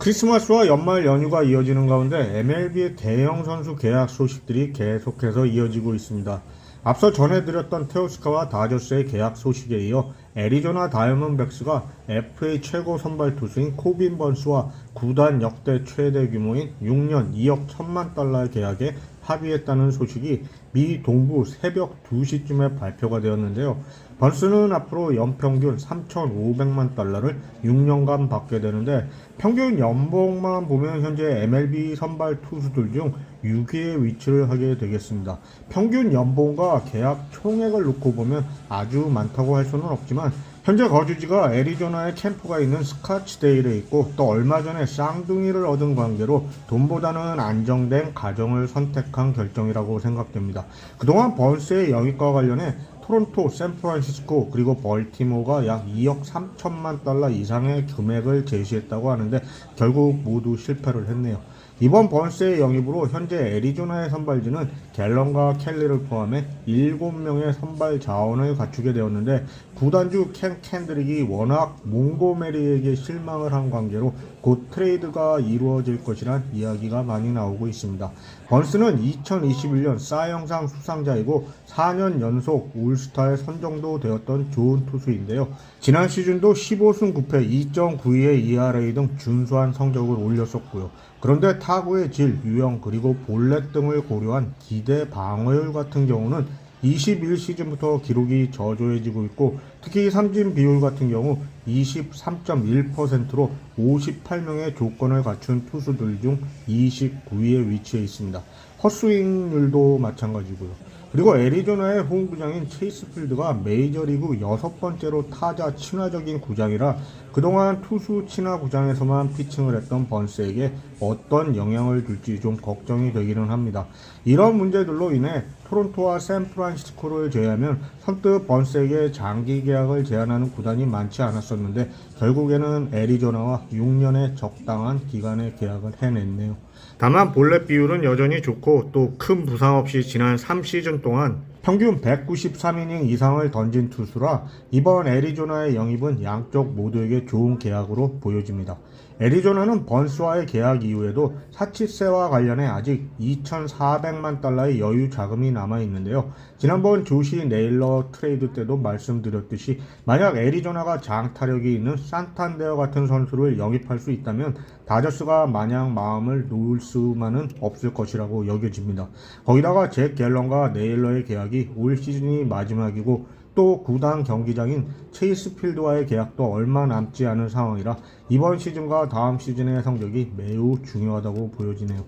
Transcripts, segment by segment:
크리스마스와 연말 연휴가 이어지는 가운데 MLB의 대형 선수 계약 소식들이 계속해서 이어지고 있습니다. 앞서 전해드렸던 테오스카와 다저스의 계약 소식에 이어 애리조나 다이아몬드백스가 FA 최고 선발 투수인 코빈 번스와 구단 역대 최대 규모인 6년 2억 1천만 달러의 계약에 합의했다는 소식이 미 동부 새벽 2시쯤에 발표가 되었는데요. 번스는 앞으로 연평균 3,500만 달러를 6년간 받게 되는데 평균 연봉만 보면 현재 MLB 선발 투수들 중 6위의 위치를 하게 되겠습니다. 평균 연봉과 계약 총액을 놓고 보면 아주 많다고 할 수는 없지만 현재 거주지가 애리조나의 캠프가 있는 스카츠데일에 있고 또 얼마 전에 쌍둥이를 얻은 관계로 돈보다는 안정된 가정을 선택한 결정이라고 생각됩니다. 그동안 번스의 영입과 관련해 토론토, 샌프란시스코 그리고 벌티모어가 약 2억 3천만 달러 이상의 금액을 제시했다고 하는데 결국 모두 실패를 했네요. 이번 번스의 영입으로 현재 애리조나의 선발진은 갤런과 켈리를 포함해 7명의 선발 자원을 갖추게 되었는데 구단주 켄 캔드릭이 워낙 몽고메리에게 실망을 한 관계로 곧 트레이드가 이루어질 것이란 이야기가 많이 나오고 있습니다. 번스는 2021년 사이영상 수상자이고 4년 연속 올스타에 선정도 되었던 좋은 투수인데요. 지난 시즌도 15승 9패 2.92의 ERA 등 준수한 성적을 올렸었고요. 그런데 타구의 질, 유형 그리고 볼넷 등을 고려한 기대 방어율 같은 경우는 21시즌부터 기록이 저조해지고 있고 특히 삼진 비율 같은 경우 23.1%로 58명의 조건을 갖춘 투수들 중 29위에 위치해 있습니다. 헛스윙률도 마찬가지고요. 그리고 애리조나의 홈구장인 체이스 필드가 메이저리그 6번째로 타자 친화적인 구장이라 그동안 투수 친화 구장에서만 피칭을 했던 번스에게 어떤 영향을 줄지 좀 걱정이 되기는 합니다. 이런 문제들로 인해 토론토와 샌프란시스코를 제외하면 선뜻 번스에게 장기 계약을 제안하는 구단이 많지 않았었는데 결국에는 애리조나와 6년의 적당한 기간의 계약을 해냈네요. 다만 볼넷 비율은 여전히 좋고 또 큰 부상 없이 지난 3시즌 동안 평균 193이닝 이상을 던진 투수라 이번 애리조나의 영입은 양쪽 모두에게 좋은 계약으로 보여집니다. 애리조나는 번스와의 계약 이후에도 사치세와 관련해 아직 2,400만 달러의 여유 자금이 남아있는데요. 지난번 조시 네일러 트레이드 때도 말씀드렸듯이 만약 애리조나가 장타력이 있는 산탄데어 같은 선수를 영입할 수 있다면 다저스가 마냥 마음을 놓을 수만은 없을 것이라고 여겨집니다. 거기다가 잭 갤런과 네일러의 계약이 올 시즌이 마지막이고 또 구단 경기장인 체이스 필드와의 계약도 얼마 남지 않은 상황이라 이번 시즌과 다음 시즌의 성적이 매우 중요하다고 보여지네요.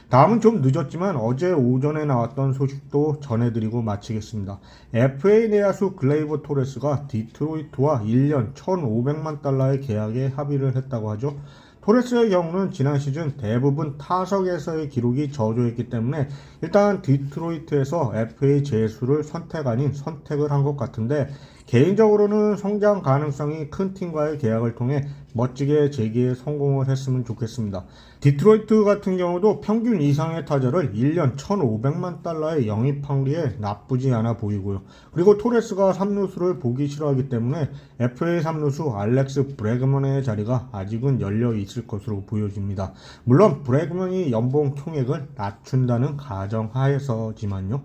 다음은 좀 늦었지만 어제 오전에 나왔던 소식도 전해드리고 마치겠습니다. FA 내야수 글레이버 토레스가 디트로이트와 1년 1,500만 달러의 계약에 합의를 했다고 하죠. 토레스의 경우는 지난 시즌 대부분 타석에서의 기록이 저조했기 때문에 일단 디트로이트에서 FA 제수를 선택 아닌 선택을 한 것 같은데 개인적으로는 성장 가능성이 큰 팀과의 계약을 통해 멋지게 재기에 성공을 했으면 좋겠습니다. 디트로이트 같은 경우도 평균 이상의 타자를 1년 1,500만 달러에 영입한 게 나쁘지 않아 보이고요. 그리고 토레스가 3루수를 보기 싫어하기 때문에 FA 3루수 알렉스 브래그먼의 자리가 아직은 열려 있을 것으로 보여집니다. 물론 브래그먼이 연봉 총액을 낮춘다는 가정하에서지만요.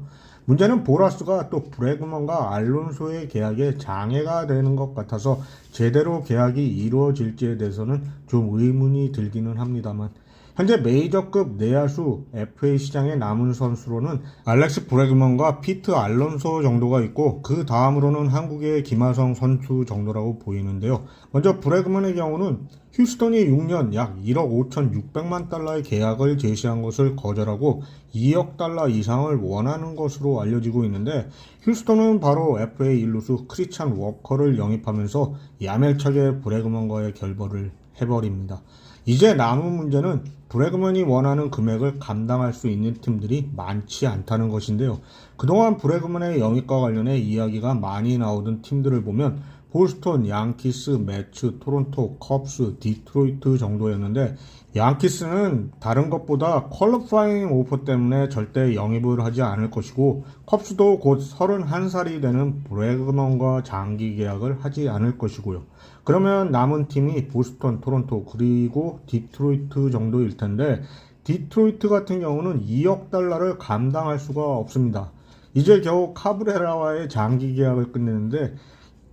문제는 보라스가 또 브래그먼과 알론소의 계약에 장애가 되는 것 같아서 제대로 계약이 이루어질지에 대해서는 좀 의문이 들기는 합니다만 현재 메이저급 내야수 FA 시장에 남은 선수로는 알렉스 브래그먼과 피트 알론소 정도가 있고 그 다음으로는 한국의 김하성 선수 정도라고 보이는데요. 먼저 브래그먼의 경우는 휴스턴이 6년 약 1억 5,600만 달러의 계약을 제시한 것을 거절하고 2억 달러 이상을 원하는 것으로 알려지고 있는데 휴스턴은 바로 FA 1루수 크리스찬 워커를 영입하면서 야멸차게 브래그먼과의 결별을 해버립니다. 이제 남은 문제는 브래그먼이 원하는 금액을 감당할 수 있는 팀들이 많지 않다는 것인데요. 그동안 브래그먼의 영입과 관련해 이야기가 많이 나오던 팀들을 보면 보스턴, 양키스, 매츠, 토론토, 컵스, 디트로이트 정도였는데 양키스는 다른 것보다 퀄리파잉 오퍼 때문에 절대 영입을 하지 않을 것이고 컵스도 곧 31살이 되는 브래그먼과 장기 계약을 하지 않을 것이고요. 그러면 남은 팀이 보스턴, 토론토 그리고 디트로이트 정도일 텐데 디트로이트 같은 경우는 2억 달러를 감당할 수가 없습니다. 이제 겨우 카브레라와의 장기 계약을 끝내는데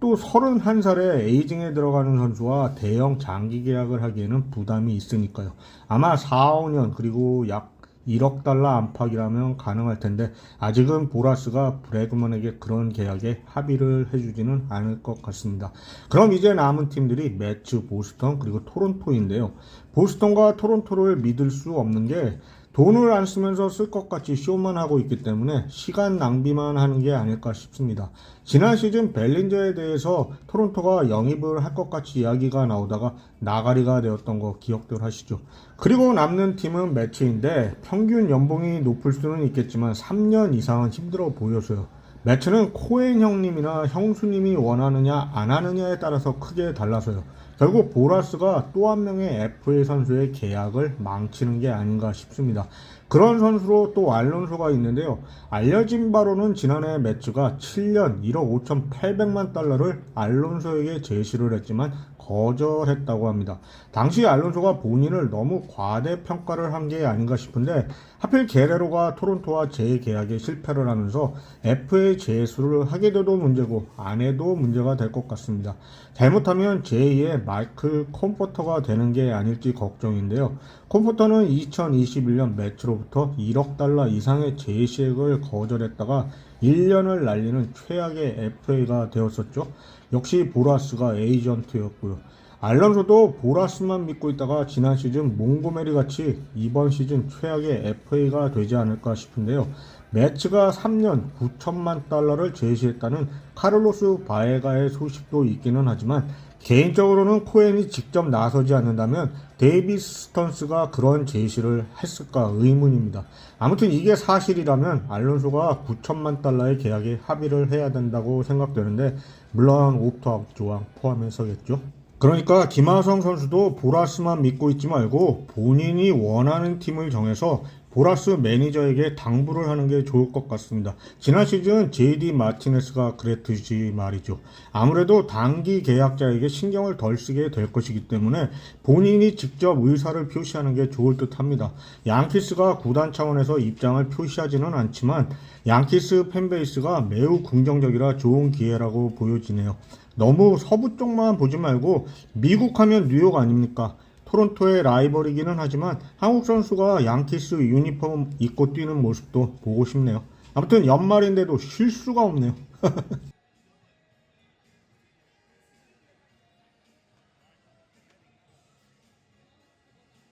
또 31살에 에이징에 들어가는 선수와 대형 장기 계약을 하기에는 부담이 있으니까요. 아마 4, 5년 그리고 약 1억 달러 안팎이라면 가능할 텐데 아직은 보라스가 브래그먼에게 그런 계약에 합의를 해주지는 않을 것 같습니다. 그럼 이제 남은 팀들이 매츠, 보스턴 그리고 토론토인데요. 보스턴과 토론토를 믿을 수 없는 게 돈을 안 쓰면서 쓸 것 같이 쇼만 하고 있기 때문에 시간 낭비만 하는 게 아닐까 싶습니다. 지난 시즌 벨린저에 대해서 토론토가 영입을 할 것 같이 이야기가 나오다가 나가리가 되었던 거 기억들 하시죠? 그리고 남는 팀은 매츠인데 평균 연봉이 높을 수는 있겠지만 3년 이상은 힘들어 보여서요. 매츠는 코엔 형님이나 형수님이 원하느냐 안 하느냐에 따라서 크게 달라서요. 결국 보라스가 또 한 명의 FA 선수의 계약을 망치는 게 아닌가 싶습니다. 그런 선수로 또 알론소가 있는데요. 알려진 바로는 지난해 매츠가 7년 1억 5,800만 달러를 알론소에게 제시를 했지만 거절했다고 합니다. 당시 알론소가 본인을 너무 과대평가를 한 게 아닌가 싶은데 하필 게레로가 토론토와 재계약에 실패를 하면서 FA 재수를 하게 돼도 문제고 안 해도 문제가 될 것 같습니다. 잘못하면 제2의 마이클 콤포터가 되는 게 아닐지 걱정인데요. 콤포터는 2021년 매치로부터 1억 달러 이상의 제시액을 거절했다가 1년을 날리는 최악의 FA가 되었었죠. 역시 보라스가 에이전트였고요. 알론소도 보라스만 믿고 있다가 지난 시즌 몽고메리 같이 이번 시즌 최악의 FA가 되지 않을까 싶은데요. 매츠가 3년 9천만 달러를 제시했다는 카를로스 바에가의 소식도 있기는 하지만 개인적으로는 코엔이 직접 나서지 않는다면 데이비스 스턴스가 그런 제시를 했을까 의문입니다. 아무튼 이게 사실이라면 알론소가 9천만 달러의 계약에 합의를 해야 된다고 생각되는데 물론 옵트아웃 조항 포함해서겠죠. 그러니까 김하성 선수도 보라스만 믿고 있지 말고 본인이 원하는 팀을 정해서 보라스 매니저에게 당부를 하는 게 좋을 것 같습니다. 지난 시즌 JD 마티네스가 그랬듯이 말이죠. 아무래도 단기 계약자에게 신경을 덜 쓰게 될 것이기 때문에 본인이 직접 의사를 표시하는 게 좋을 듯 합니다. 양키스가 구단 차원에서 입장을 표시하지는 않지만 양키스 팬베이스가 매우 긍정적이라 좋은 기회라고 보여지네요. 너무 서부 쪽만 보지 말고 미국 하면 뉴욕 아닙니까? 토론토의 라이벌이기는 하지만 한국 선수가 양키스 유니폼 입고 뛰는 모습도 보고 싶네요. 아무튼 연말인데도 쉴 수가 없네요.